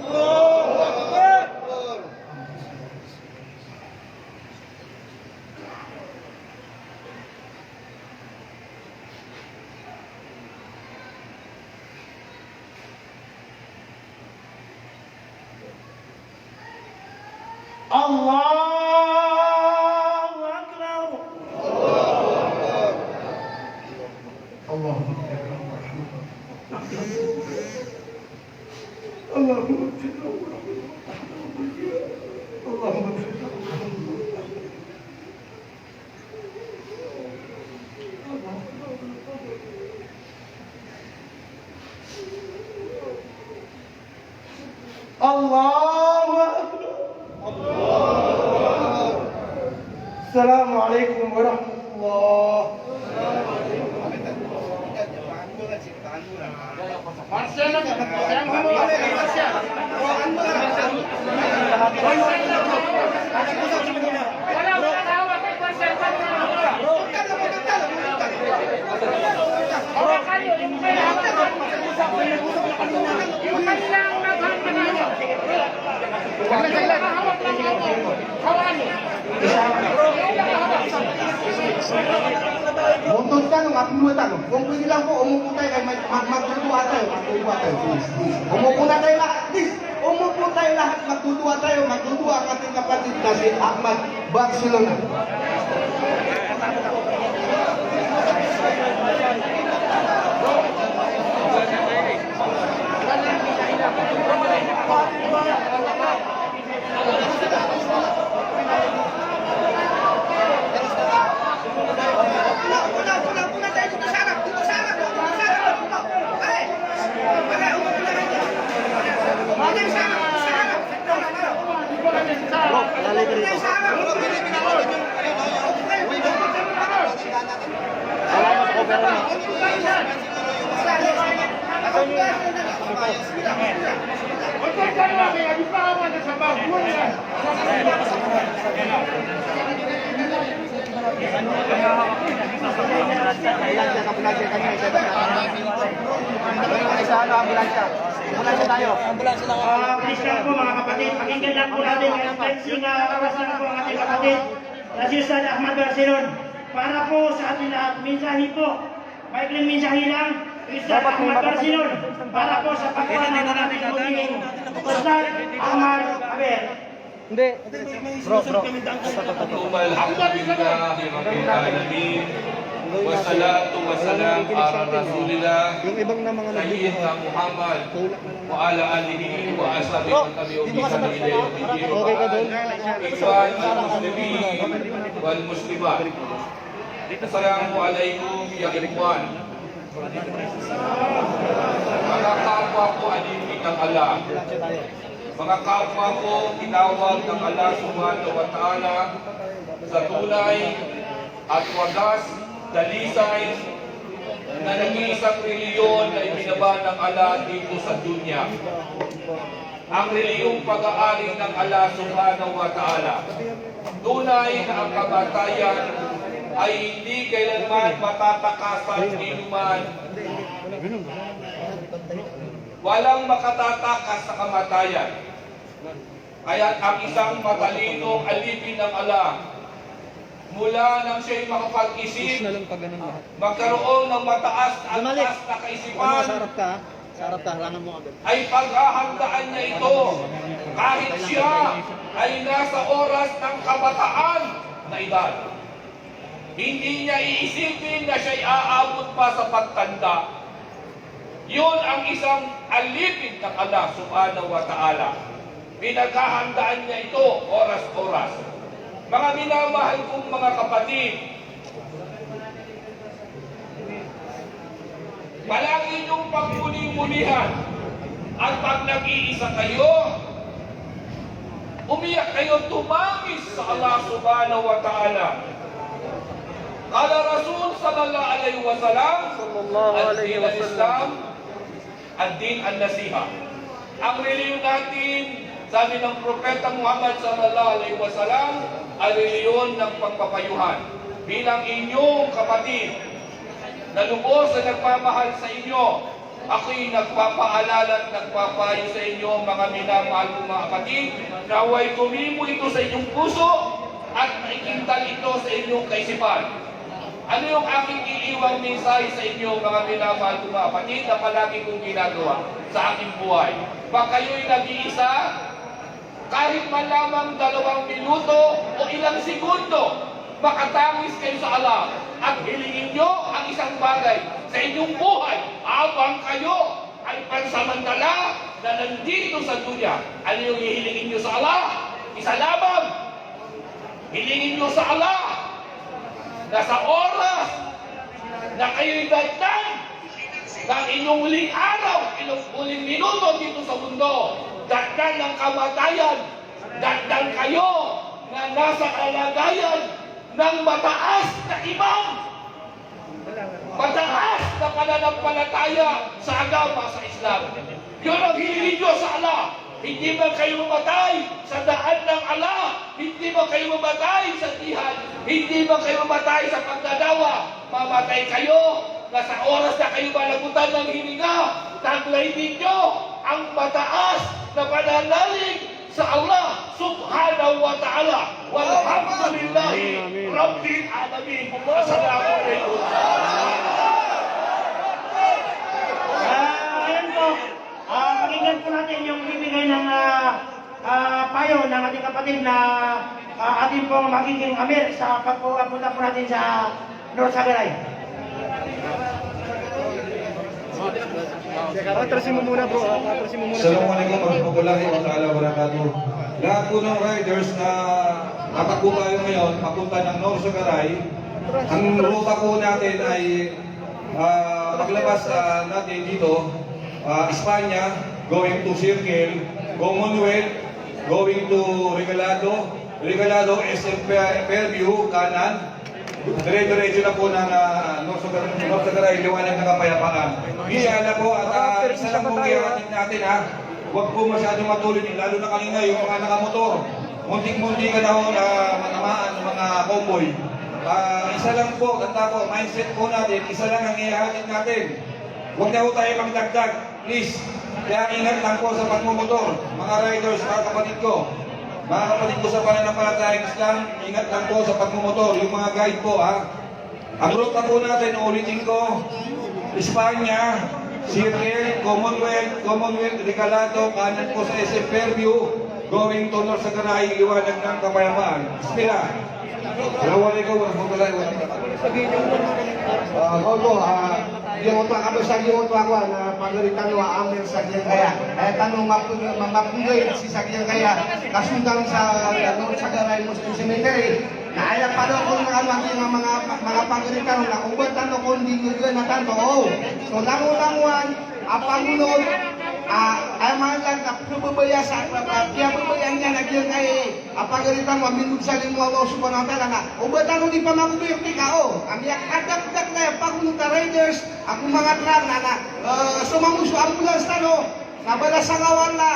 Allahu Akbar. Allahumma Allahu Akbar. Assalamualaikum warahmatullahi Montong tanong, aking mga tanong. Kung pwede lang po, umupo tayo kayo, magtutuwa tayo, please. Umupo na tayo lahat, please. Umupo tayo lahat, magtutuwa ang ating kapatid na si Ahmad Barcelona. Kristiyan po mga kapatid, pakinggan lang po natin ang cleansing oras na po ang ating kapatid na si Ustad Ahmad Barcelon para po sa ating lahat. Mensahe po, maikling mensahe lang, Ustad Ahmad Barcelon para po sa pagkuhan ng ating muling Ustad Ahmad Aber. Hindi. Bro. Alhamdulillah, Rabbil Alamin. Wassalatu wassalam ala Rasulillah Yung ibang na mga Sayyidina Muhammad wa ala alihi wa ashabihi wa tabi'in ila yaumiddin. Okay ka doon? Ikhwan al-muslimin wal muslimat. Assalamu alaikum ya ikhwan. Mga kapwa ko alipin ng Allah. Mga kapwa ko tinawag ng Allah subhanahu wa ta'ala sa tunay at wagas dalisay na nag-iisang reliyon na ibinaba ng Allah dito sa dunya. Ang reliyong pag-aari ng Allah subhanahu wa ta'ala. Tunay na ang kamatayan ay hindi kailanman matatakasan inuman. Walang makatatakas sa kamatayan. Kaya ang isang matalinong alipin ng Allah mula nang siya'y makapag-isip, magkaroon ng mataas at taas na kaisipan, Sa harap ka, halangan mo agad. ay paghahandaan niya ito kahit siya ay nasa oras ng kabataan na edad. Hindi niya iisipin na siya'y aabot pa sa pagtanda. Yun ang isang alipin ng Allah subhanahu wa ta'ala. Pinaghahandaan niya ito oras-oras. Mga minamahal kong mga kapatid, palagi niyong pagmuli-mulihan at pag nag-iisa kayo, umiyak kayo, tumangis sa Allah subhanahu wa ta'ala. Kala Rasul sallallahu alaihi wasallam, ad-din al-Islam, ad-din al-Nasiha. Ang reliyon natin, sabi ng Propeta Muhammad sallallahu alaihi wasallam, ay reliyon ng pagpapayuhan. Bilang inyong kapatid na lubos na nagmamahal sa inyo, Ako'y nagpapaalala at nagpapayo sa inyo, mga minamahal kong mga kapatid, naway tumimo ito sa inyong puso at maikintal ito sa inyong kaisipan. Ano yung aking iiwang mensahe sa inyo, mga minamahal kong mga kapatid, na palagi kong ginagawa sa aking buhay? Pag kayo'y nag-iisa, kahit man lamang 2 minuto o ilang segundo, makatangis kayo sa Allah at hilingin nyo ang isang bagay sa inyong buhay habang kayo ay pansamantala na nandito sa dunya. Ano yung hihilingin nyo sa Allah? Isa lamang. Hilingin nyo sa Allah na sa oras na kayo'y dagdag ng inyong huling araw, inyong huling minuto dito sa mundo, dagdag ng kamatayan, dagdag kayo na nasa kalagayan ng mataas na imam, mataas na pananampalataya sa agama sa Islam. Yun ang hiling nyo sa Allah. Hindi ba kayo mamatay sa daan ng Allah? Hindi ba kayo mamatay sa jihad? Hindi ba kayo mamatay sa pagdadawa? Mamatay kayo na sa oras na kayo malagutan ng hininga, taglay ninyo ang mataas na pananalig sa Allah subhanahu wa ta'ala. Walhamdulillahi Rabbil Alamin. Assalamu alaikum. Ayan po. Pakinggan po natin yung bibigay ng payo ng ating kapatid na ating pong magiging amir sa pagpunta po natin sa North Sagaray. Atrasin mo muna bro, atrasin mo muna. Assalamualaikum warahmatullahi wabarakatuh. Lahat po ng riders na natakbo tayo ngayon, papunta ng North Sagaray, ang ruta po natin ay paglabas natin dito, Espanya, going to Circle, Commonwealth, going to Regalado, SM Fairview, kanan, dire-diretso na po ng North Sagaray, liwanag na kapayapaan. Inshallah po, at isa lang po ihahatid natin ha, huwag po masyadong matulid, lalo na kanina yung mga nakamotor. Muntik-muntik ka na ho na manamaan ng mga convoy. Isa lang po, tanda po, mindset po natin, isa lang ang ihahatid natin. Huwag na ho tayo magdagdag, please. Kaya ingat lang po sa pagmumotor, mga riders, mga kapatid ko. Mga kapatid ko sa pananampalatayang Islam, ingat lang po sa pagmumotor, yung mga guide po ha. Ang ruta po natin, ulitin ko, Espanya, Circle, Commonwealth, Regalado, kanan po sa SM Fairview, going to North Sagaray, liwanag ng kapayapaan. Bismillah. Assalamualaikum warahmatullahi wabarakatuh. Ogo, yung utwa kami sa yung utwa ko na pagalitan mo amir sa Sagyang Kaya. Tanong mapunggay si Sagyang Kaya kasundang sa North Sagaray Muslim Cemetery. Na alam pa daw kung ang mga pagalitan na ubat tanong kung di gagawin na tanto. So nangunanguan, apangunod, ay mahalang na pababaya sa kaya babayan niya nagyan ay apagalitan mo minug sa limo Allah subhanahu wa ta'ala na ubatan di pa magubirti ka ang yakadagdag na pagunod na riders ako mga truck na sumamuso ambulance tano nabala sa ngawan na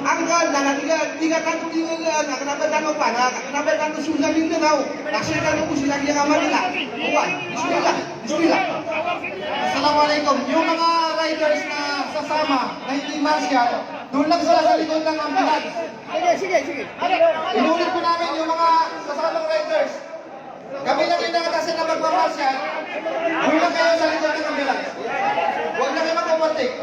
anggal na nagigatan ko di na kanabatan mo pa na kanabatan ko sulang yung nagaw nasitan ko sila yung Manila Bismillah. Assalamualaikum. Yung mga riders na sasama na hindi martial, doon lang sila sa likod ng ambulance. Sige. Inulit ko namin yung mga sasamang riders. Kami lang yung nakatasin na magpamartial, doon lang kayo sa likod ng ambulance. Huwag na kayo mag-overtake.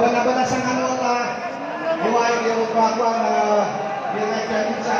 Bala-bala sa ano buhay yung bagwa na binagyan sa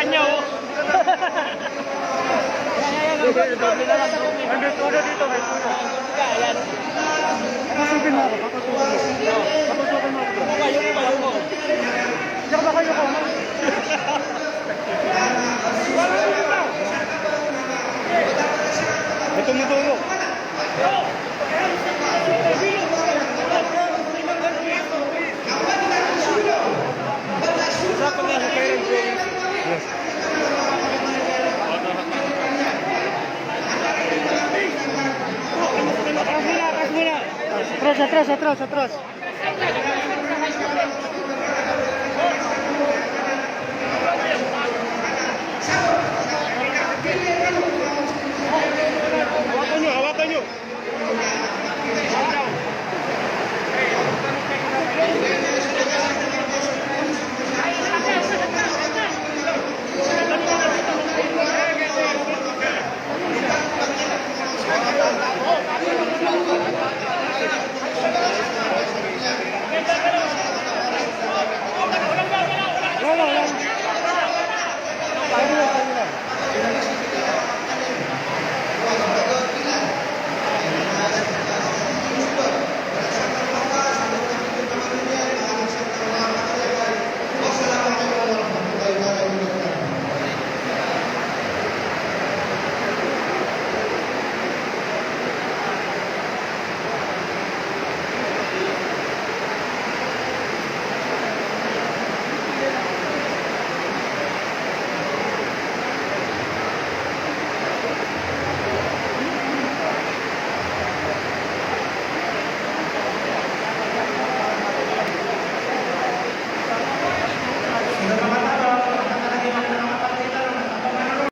kanya, oh. Nandito dito, may puno. Patutukin mo ako, patutukin mo. Patutukin mo ako. Diyan ba kayo ko? May tumutulo. Atras, atras, atras, atras.